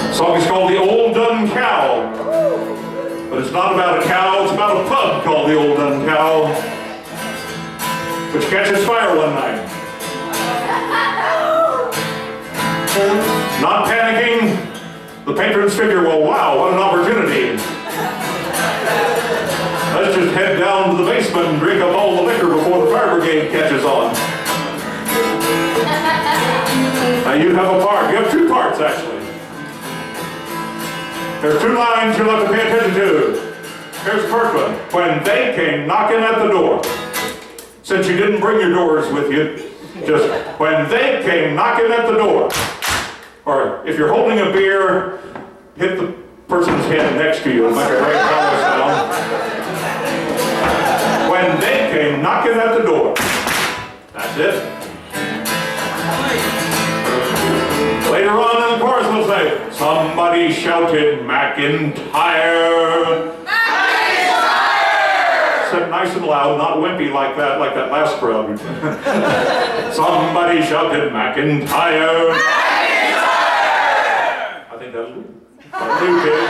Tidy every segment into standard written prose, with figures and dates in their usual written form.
The song is called The Old Dun Cow. But it's not about a cow, it's about a pub called The Old Dun Cow, which catches fire one night. Not panicking, the patrons figure, well, wow, what an opportunity. Let's just head down to the basement and drink up all the liquor before the fire brigade catches on. Now you have a part, you have two parts actually. There's two lines you'll have to pay attention to. Here's the first one. When they came knocking at the door. Since you didn't bring your doors with you, just when they came knocking at the door. Or if you're holding a beer, hit the person's head next to you and make a great hollow sound. When they came knocking at the door. That's it. Later on in the chorus we'll say, somebody shouted McIntyre. McIntyre! Said nice and loud, not wimpy like that last crowd. Somebody shouted McIntyre. McIntyre! I think that'll do. That'll do, kid.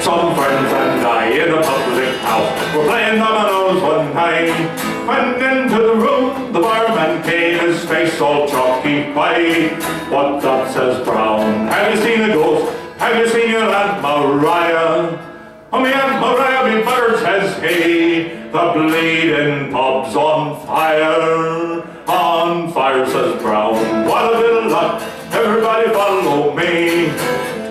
Some friends and I in a public house were playing dominoes one night. When into the room the barman came, his face all chalky white. What's up, says Brown, have you seen a ghost? Have you seen your Aunt Mariah? Oh, me Aunt Mariah, me butter, says he. The bleeding pub's on fire. On fire, says Brown, what a bit of luck. Everybody follow me.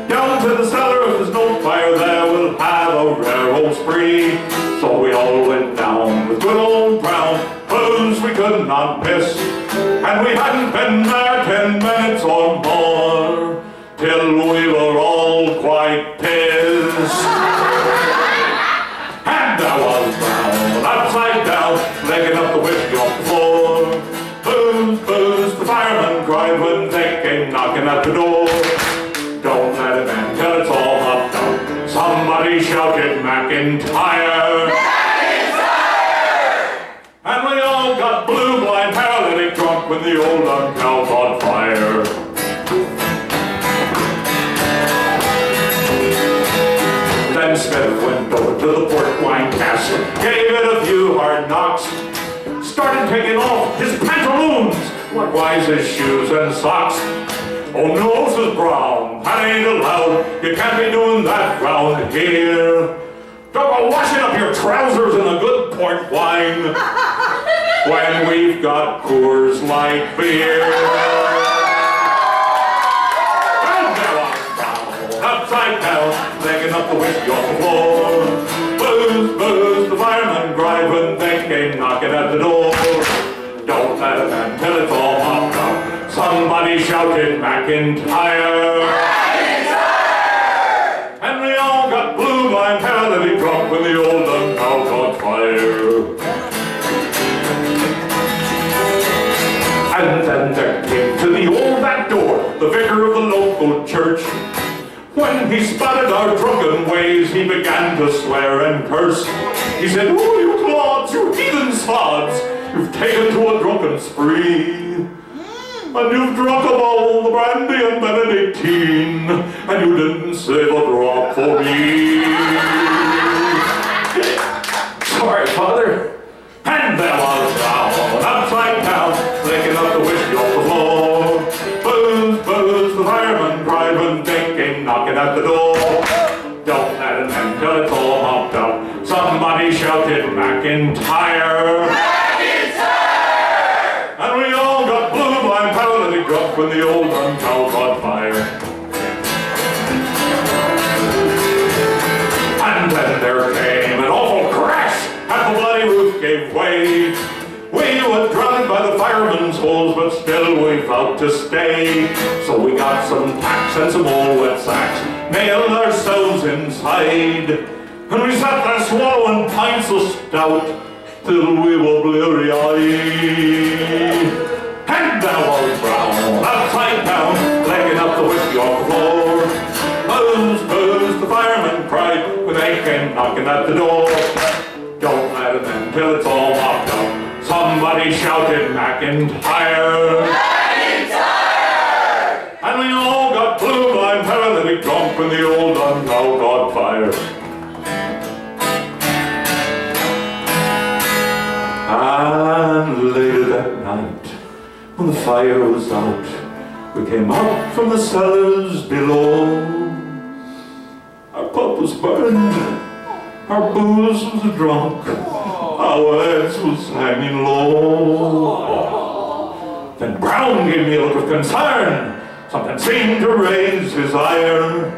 Down to the cellar, if there's no fire there, we'll have a rare old spree. So we all went down with good old Brown, booze we could not miss. And we hadn't been there 10 minutes or more, till we were all quite pissed. And there was Brown, upside down, legging up the whiskey off the floor. Booze, booze, the fireman cried when they came knocking at the door. Don't let it end till it's all hopped out. Somebody shouted McIntyre. McIntyre! And we all got blue, blind, paralytic drunk when the old Dun Cow caught fire. Then Smith went over to the port wine cask, gave it a few hard knocks, started taking off his pantaloons, likewise his shoes and socks. Oh no, says Brown, that ain't allowed. You can't be doing that round here. Don't go washing up your trousers in a good port wine when we've got Coors Light beer. And there was Brown, upside down, legging up the whiskey off the floor. Booze, booze, the fireman cried when they came knocking at the door. Don't let it end till it's all hopped up. Somebody shouted McIntyre. McIntyre! And we all got blue, blind, paralytic drunk when the old Dun Cow caught fire. And then there came to the old back door the vicar of the local church. When he spotted our drunken ways, he began to swear and curse. He said, oh, you clods, you heathen sods, you've taken to a drunken spree. And you've drunk up all the brandy and Benedictine, and you didn't save a drop for me. Sorry, Father. And there was Brown, upside down, licking up the whiskey off the floor. Booze, booze, the fireman cried when they came knocking at the door. Don't let it end till it's all hopped up. Somebody shouted McIntyre. And we all got blue, blind, paralytic drunk when the old Dun Cow caught fire. And then there came an awful crash, and the bloody roof gave way. We were drowned by the fireman's hose, but still we vowed to stay. So we got some tacks and some old wet sacks, nailed ourselves inside, and we sat there swallowing pints of stout till we were bleary-eyed. And there was Brown, upside down, legging up the whiskey off the floor. Booze, booze, the fireman cried when they came knocking at the door. Don't let him in until it's all mopped up. Somebody shouted McIntyre! McIntyre! And we all got blue, blind, paralytic, drunk when the old uncow caught fire. And later that night, when the fire was out, we came up from the cellars below. Our pub was burned, our booze was drunk, our heads was hanging low. Then Brown gave me a look of concern. Something seemed to raise his ire.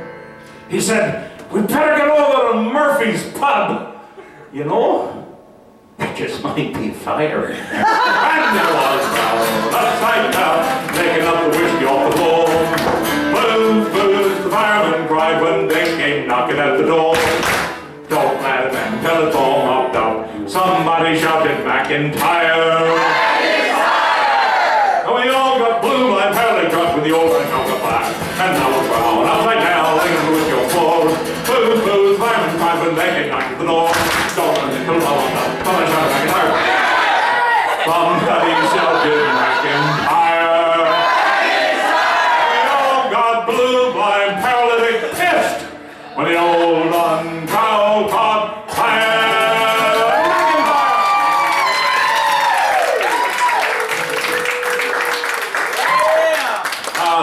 He said, "We'd better get over to Murphy's pub. You know, that just might be fire." And there was Brown, upside down, taking up the whiskey off the floor. Booze, booze, the fireman cried when they came knocking at the door. Don't let him in till it's all mopped up. Somebody shouted McIntyre. McIntyre! And we all got blue, blind, paralytic, drunk with the old one got black. And now we're Brown, upside down, taking the whiskey off the floor. Booze, booze, the fireman cried when they came knocking at the door. Don't let him in till it's all mopped up. Somebody shouted McIntyre. Somebody shouted McIntyre. We all got blue, blind, paralytic, pissed when the old uncow caught fire.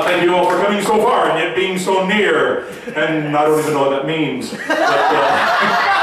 Thank you all for coming so far and yet being so near. And I don't even know what that means. But,